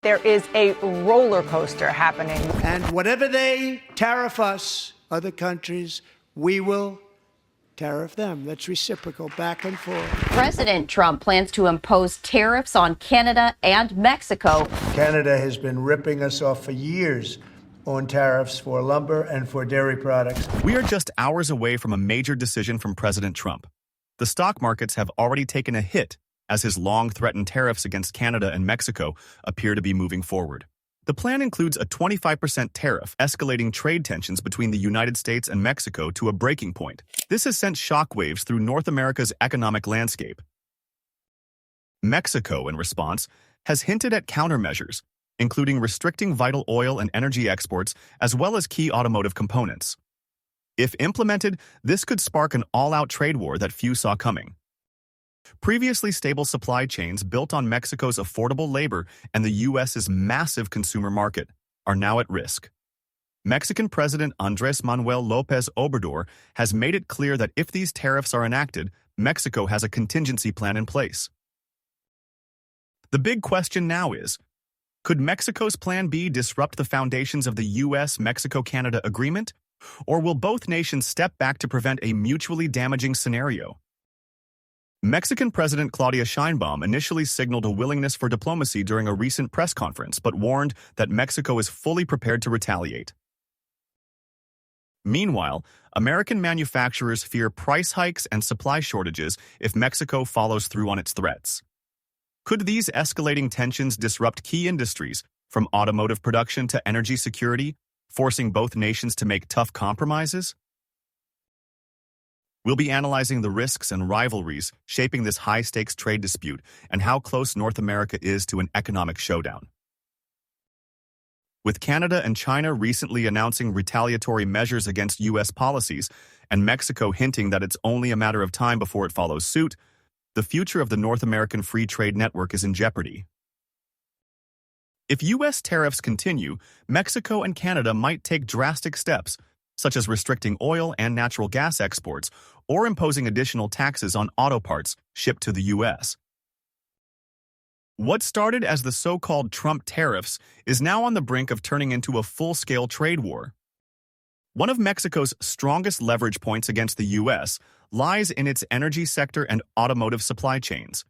There is a roller coaster happening. And whatever they tariff us, other countries, we will tariff them. That's reciprocal, back and forth. President Trump plans to impose tariffs on Canada and Mexico. Canada has been ripping us off for years on tariffs for lumber and for dairy products. We are just hours away from a major decision from President Trump. The stock markets have already taken a hit as his long-threatened tariffs against Canada and Mexico appear to be moving forward. The plan includes a 25% tariff, escalating trade tensions between the United States and Mexico to a breaking point. This has sent shockwaves through North America's economic landscape. Mexico, in response, has hinted at countermeasures, including restricting vital oil and energy exports as well as key automotive components. If implemented, this could spark an all-out trade war that few saw coming. Previously stable supply chains built on Mexico's affordable labor and the U.S.'s massive consumer market are now at risk. Mexican President Andrés Manuel López Obrador has made it clear that if these tariffs are enacted, Mexico has a contingency plan in place. The big question now is, could Mexico's Plan B disrupt the foundations of the U.S.-Mexico-Canada agreement, or will both nations step back to prevent a mutually damaging scenario? Mexican President Claudia Sheinbaum initially signaled a willingness for diplomacy during a recent press conference, but warned that Mexico is fully prepared to retaliate. Meanwhile, American manufacturers fear price hikes and supply shortages if Mexico follows through on its threats. Could these escalating tensions disrupt key industries, from automotive production to energy security, forcing both nations to make tough compromises? We'll be analyzing the risks and rivalries shaping this high-stakes trade dispute and how close North America is to an economic showdown. With Canada and China recently announcing retaliatory measures against U.S. policies and Mexico hinting that it's only a matter of time before it follows suit, the future of the North American Free Trade Network is in jeopardy. If U.S. tariffs continue, Mexico and Canada might take drastic steps, such as restricting oil and natural gas exports or imposing additional taxes on auto parts shipped to the U.S. What started as the so-called Trump tariffs is now on the brink of turning into a full-scale trade war. One of Mexico's strongest leverage points against the U.S. lies in its energy sector and automotive supply chains.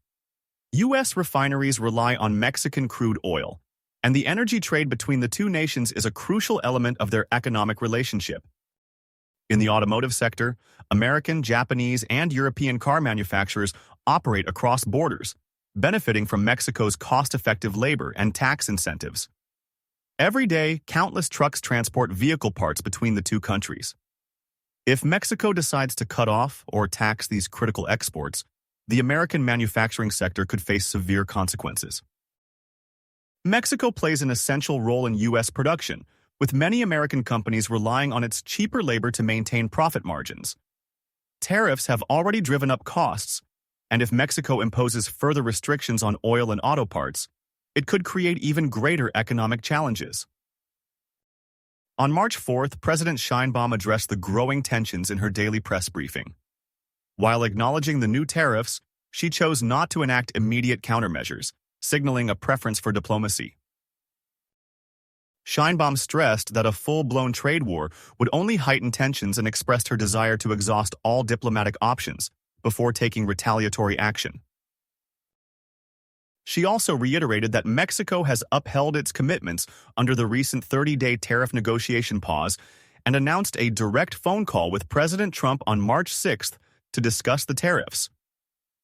U.S. refineries rely on Mexican crude oil, and the energy trade between the two nations is a crucial element of their economic relationship. In the automotive sector, American, Japanese, and European car manufacturers operate across borders, benefiting from Mexico's cost-effective labor and tax incentives. Every day, countless trucks transport vehicle parts between the two countries. If Mexico decides to cut off or tax these critical exports, the American manufacturing sector could face severe consequences. Mexico plays an essential role in U.S. production, with many American companies relying on its cheaper labor to maintain profit margins. Tariffs have already driven up costs, and if Mexico imposes further restrictions on oil and auto parts, it could create even greater economic challenges. On March 4th, President Sheinbaum addressed the growing tensions in her daily press briefing. While acknowledging the new tariffs, she chose not to enact immediate countermeasures, signaling a preference for diplomacy. Sheinbaum stressed that a full-blown trade war would only heighten tensions and expressed her desire to exhaust all diplomatic options before taking retaliatory action. She also reiterated that Mexico has upheld its commitments under the recent 30-day tariff negotiation pause and announced a direct phone call with President Trump on March 6th to discuss the tariffs.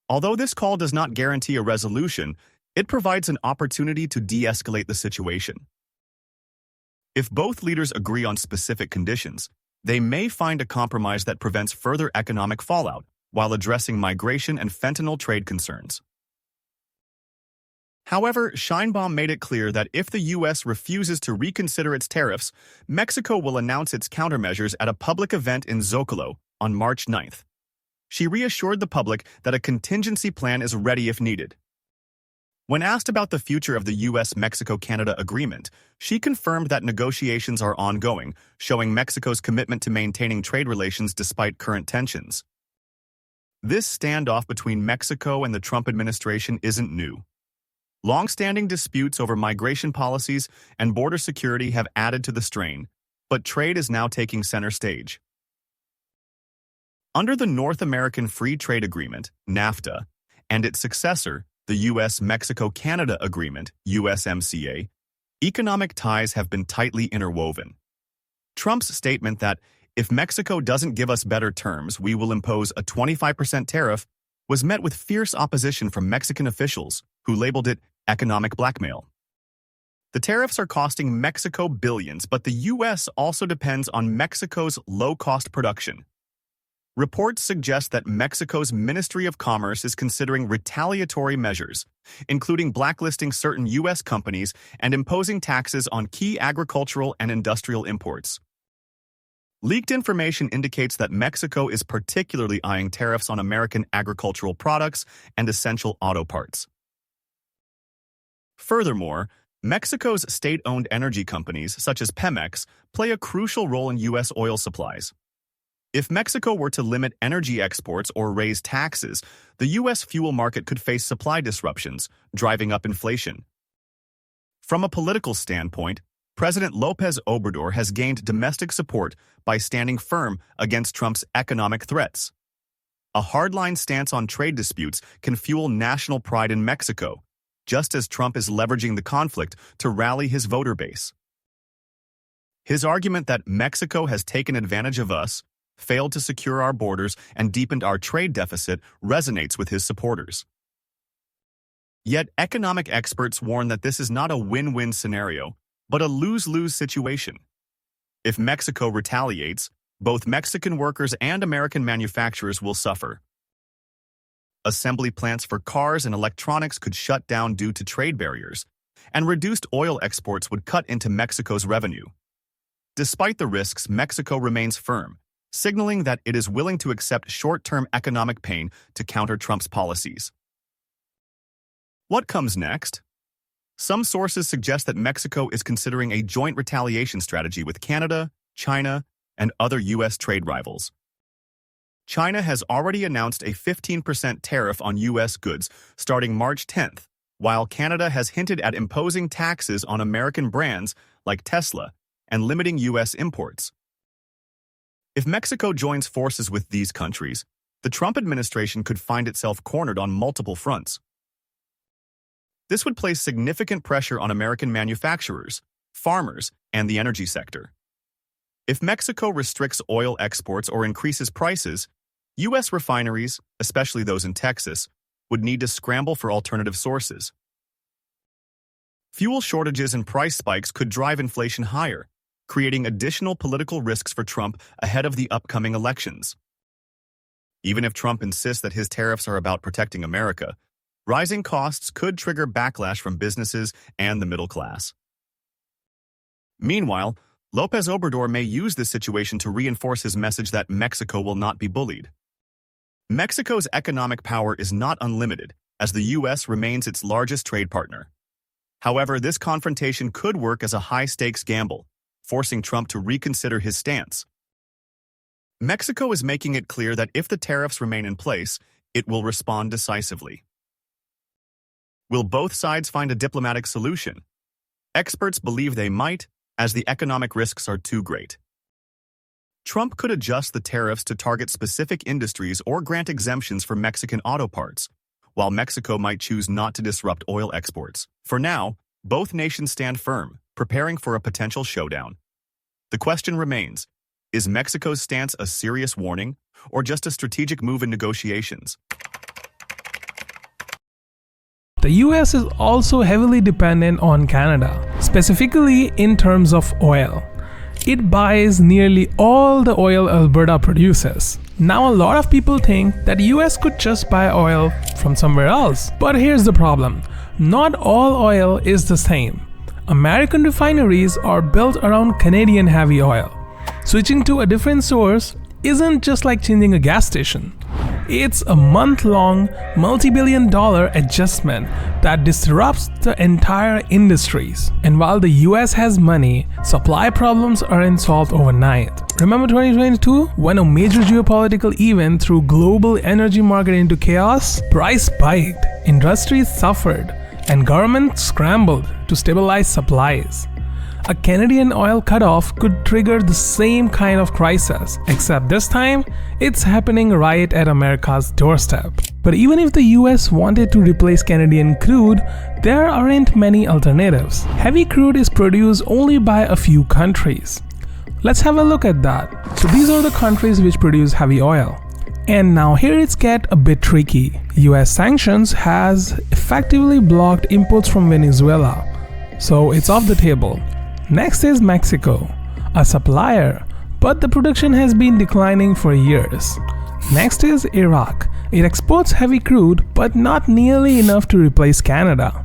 Although this call does not guarantee a resolution, it provides an opportunity to de-escalate the situation. If both leaders agree on specific conditions, they may find a compromise that prevents further economic fallout while addressing migration and fentanyl trade concerns. However, Sheinbaum made it clear that if the U.S. refuses to reconsider its tariffs, Mexico will announce its countermeasures at a public event in Zocalo on March 9th. She reassured the public that a contingency plan is ready if needed. When asked about the future of the U.S.-Mexico-Canada agreement, she confirmed that negotiations are ongoing, showing Mexico's commitment to maintaining trade relations despite current tensions. This standoff between Mexico and the Trump administration isn't new. Long-standing disputes over migration policies and border security have added to the strain, but trade is now taking center stage. Under the North American Free Trade Agreement, NAFTA, and its successor, the US-Mexico-Canada Agreement, USMCA, economic ties have been tightly interwoven. Trump's statement that, if Mexico doesn't give us better terms, we will impose a 25% tariff, was met with fierce opposition from Mexican officials, who labeled it economic blackmail. The tariffs are costing Mexico billions, but the U.S. also depends on Mexico's low-cost production. Reports suggest that Mexico's Ministry of Commerce is considering retaliatory measures, including blacklisting certain U.S. companies and imposing taxes on key agricultural and industrial imports. Leaked information indicates that Mexico is particularly eyeing tariffs on American agricultural products and essential auto parts. Furthermore, Mexico's state-owned energy companies, such as Pemex, play a crucial role in U.S. oil supplies. If Mexico were to limit energy exports or raise taxes, the U.S. fuel market could face supply disruptions, driving up inflation. From a political standpoint, President López Obrador has gained domestic support by standing firm against Trump's economic threats. A hardline stance on trade disputes can fuel national pride in Mexico, just as Trump is leveraging the conflict to rally his voter base. His argument that Mexico has taken advantage of us, failed to secure our borders, and deepened our trade deficit resonates with his supporters. Yet economic experts warn that this is not a win-win scenario, but a lose-lose situation. If Mexico retaliates, both Mexican workers and American manufacturers will suffer. Assembly plants for cars and electronics could shut down due to trade barriers, and reduced oil exports would cut into Mexico's revenue. Despite the risks, Mexico remains firm, signaling that it is willing to accept short-term economic pain to counter Trump's policies. What comes next? Some sources suggest that Mexico is considering a joint retaliation strategy with Canada, China, and other U.S. trade rivals. China has already announced a 15% tariff on U.S. goods starting March 10th, while Canada has hinted at imposing taxes on American brands like Tesla and limiting U.S. imports. If Mexico joins forces with these countries, the Trump administration could find itself cornered on multiple fronts. This would place significant pressure on American manufacturers, farmers, and the energy sector. If Mexico restricts oil exports or increases prices, U.S. refineries, especially those in Texas, would need to scramble for alternative sources. Fuel shortages and price spikes could drive inflation higher, creating additional political risks for Trump ahead of the upcoming elections. Even if Trump insists that his tariffs are about protecting America, rising costs could trigger backlash from businesses and the middle class. Meanwhile, López Obrador may use this situation to reinforce his message that Mexico will not be bullied. Mexico's economic power is not unlimited, as the U.S. remains its largest trade partner. However, this confrontation could work as a high-stakes gamble, forcing Trump to reconsider his stance. Mexico is making it clear that if the tariffs remain in place, it will respond decisively. Will both sides find a diplomatic solution? Experts believe they might, as the economic risks are too great. Trump could adjust the tariffs to target specific industries or grant exemptions for Mexican auto parts, while Mexico might choose not to disrupt oil exports. For now, both nations stand firm, preparing for a potential showdown. The question remains, is Mexico's stance a serious warning or just a strategic move in negotiations? The US is also heavily dependent on Canada, specifically in terms of oil. It buys nearly all the oil Alberta produces. Now a lot of people think that US could just buy oil from somewhere else. But here's the problem. Not all oil is the same. American refineries are built around Canadian heavy oil. Switching to a different source isn't just like changing a gas station. It's a month-long, multi-billion-dollar adjustment that disrupts the entire industries. And while the US has money, supply problems aren't solved overnight. Remember 2022? When a major geopolitical event threw global energy market into chaos? Price spiked, industries suffered, and government scrambled to stabilize supplies. A Canadian oil cutoff could trigger the same kind of crisis, except this time, it's happening right at America's doorstep. But even if the US wanted to replace Canadian crude, there aren't many alternatives. Heavy crude is produced only by a few countries. Let's have a look at that. So these are the countries which produce heavy oil. And now here it's get a bit tricky. US sanctions has effectively blocked imports from Venezuela, so it's off the table. Next is Mexico, a supplier, but the production has been declining for years. Next is Iraq. It exports heavy crude, but not nearly enough to replace Canada.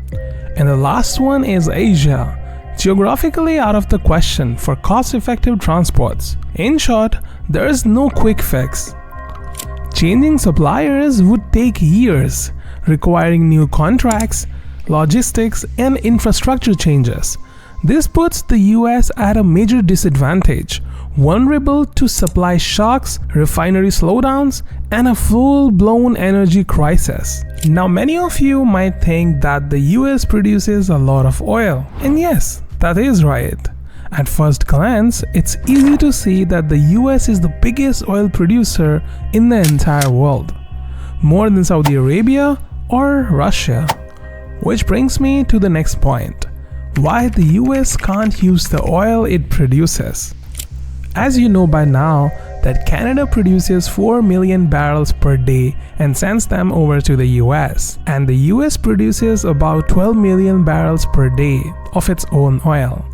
And the last one is Asia, geographically out of the question for cost-effective transports. In short, there is no quick fix. Changing suppliers would take years, requiring new contracts, logistics, and infrastructure changes. This puts the US at a major disadvantage, vulnerable to supply shocks, refinery slowdowns, and a full-blown energy crisis. Now, many of you might think that the US produces a lot of oil, and yes, that is right. At first glance, it's easy to see that the US is the biggest oil producer in the entire world, more than Saudi Arabia or Russia. Which brings me to the next point. Why the US can't use the oil it produces. As you know by now that Canada produces 4 million barrels per day and sends them over to the US, and the US produces about 12 million barrels per day of its own oil.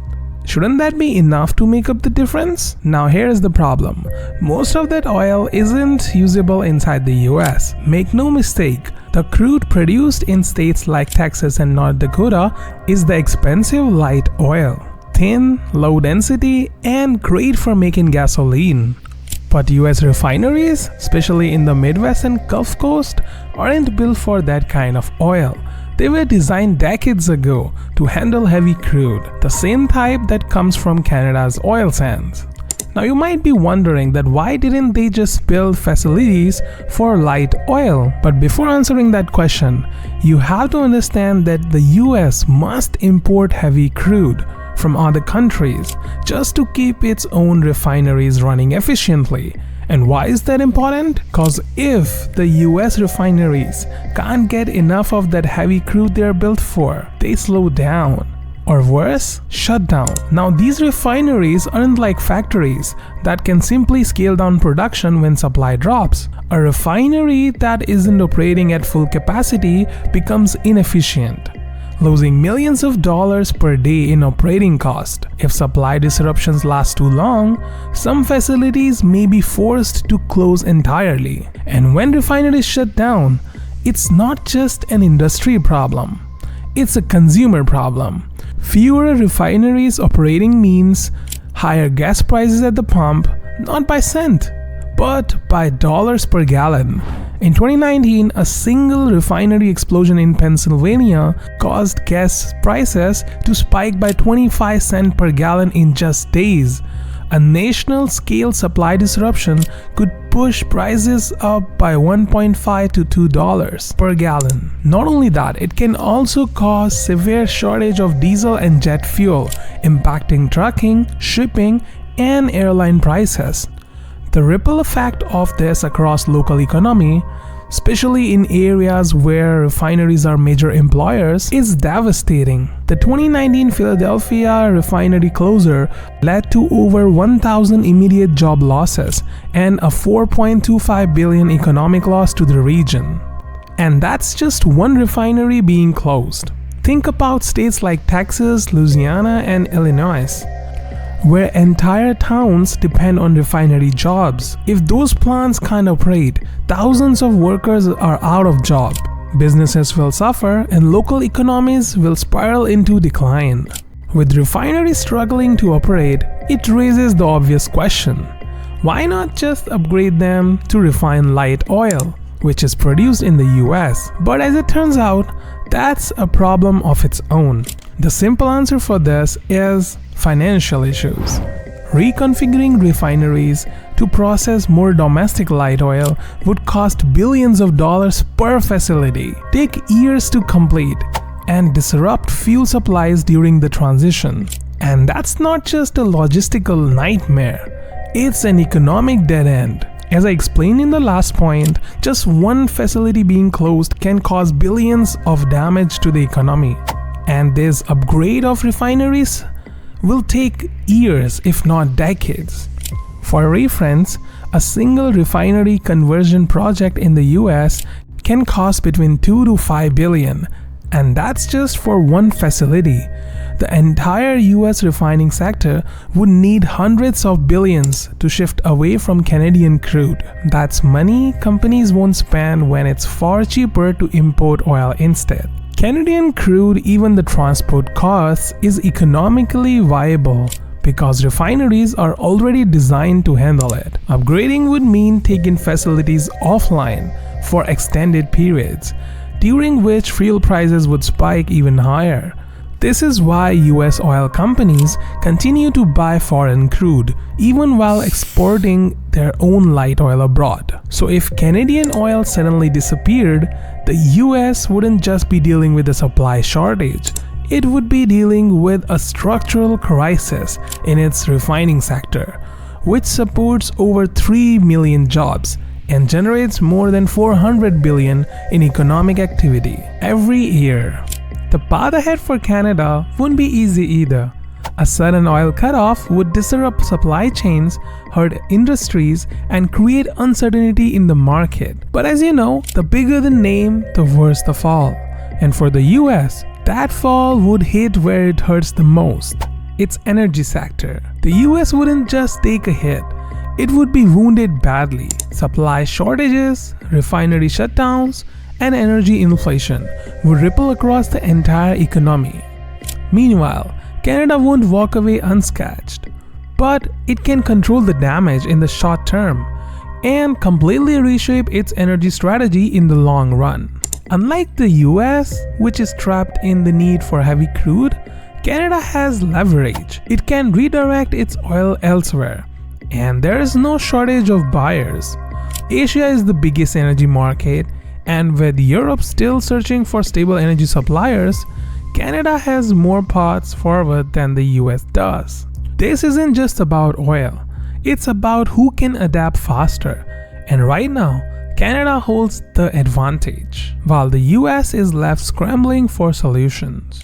Shouldn't that be enough to make up the difference? Now here's the problem. Most of that oil isn't usable inside the US. Make no mistake, the crude produced in states like Texas and North Dakota is the expensive light oil. Thin, low density, and great for making gasoline. But US refineries, especially in the Midwest and Gulf Coast, aren't built for that kind of oil. They were designed decades ago to handle heavy crude, the same type that comes from Canada's oil sands. Now you might be wondering that why didn't they just build facilities for light oil? But before answering that question, you have to understand that the US must import heavy crude from other countries just to keep its own refineries running efficiently. And why is that important? Because if the US refineries can't get enough of that heavy crude they're built for, they slow down. Or worse, shut down. Now these refineries aren't like factories that can simply scale down production when supply drops. A refinery that isn't operating at full capacity becomes inefficient, losing millions of dollars per day in operating cost. If supply disruptions last too long, some facilities may be forced to close entirely. And when refineries shut down, it's not just an industry problem, it's a consumer problem. Fewer refineries operating means higher gas prices at the pump, not by cent, but by dollars per gallon. In 2019, a single refinery explosion in Pennsylvania caused gas prices to spike by 25 cents per gallon in just days. A national-scale supply disruption could push prices up by $1.5 to $2 per gallon. Not only that, it can also cause severe shortage of diesel and jet fuel, impacting trucking, shipping, and airline prices. The ripple effect of this across local economy, especially in areas where refineries are major employers, is devastating. The 2019 Philadelphia refinery closure led to over 1,000 immediate job losses and a $4.25 billion economic loss to the region. And that's just one refinery being closed. Think about states like Texas, Louisiana, and Illinois, where entire towns depend on refinery jobs. If those plants can't operate, thousands of workers are out of job. Businesses will suffer and local economies will spiral into decline. With refineries struggling to operate, it raises the obvious question: why not just upgrade them to refined light oil, which is produced in the US? But as it turns out, that's a problem of its own. The simple answer for this is financial issues. Reconfiguring refineries to process more domestic light oil would cost billions of dollars per facility, take years to complete, and disrupt fuel supplies during the transition. And that's not just a logistical nightmare, it's an economic dead end. As I explained in the last point, just one facility being closed can cause billions of damage to the economy. And this upgrade of refineries will take years, if not decades. For reference, a single refinery conversion project in the US can cost between 2 to 5 billion, and that's just for one facility. The entire US refining sector would need hundreds of billions to shift away from Canadian crude. That's money companies won't spend when it's far cheaper to import oil instead. Canadian crude, even the transport costs, is economically viable because refineries are already designed to handle it. Upgrading would mean taking facilities offline for extended periods, during which fuel prices would spike even higher. This is why US oil companies continue to buy foreign crude, even while exporting their own light oil abroad. So if Canadian oil suddenly disappeared, the US wouldn't just be dealing with a supply shortage, it would be dealing with a structural crisis in its refining sector, which supports over 3 million jobs and generates more than 400 billion in economic activity every year. The path ahead for Canada wouldn't be easy either. A sudden oil cutoff would disrupt supply chains, hurt industries, and create uncertainty in the market. But as you know, the bigger the name, the worse the fall. And for the US, that fall would hit where it hurts the most, its energy sector. The US wouldn't just take a hit, it would be wounded badly. Supply shortages, refinery shutdowns, and energy inflation would ripple across the entire economy. Meanwhile, Canada won't walk away unscathed, but it can control the damage in the short term and completely reshape its energy strategy in the long run. Unlike the US, which is trapped in the need for heavy crude, Canada has leverage. It can redirect its oil elsewhere, and there is no shortage of buyers. Asia is the biggest energy market, and with Europe still searching for stable energy suppliers, Canada has more paths forward than the US does. This isn't just about oil, it's about who can adapt faster, and right now, Canada holds the advantage, while the US is left scrambling for solutions.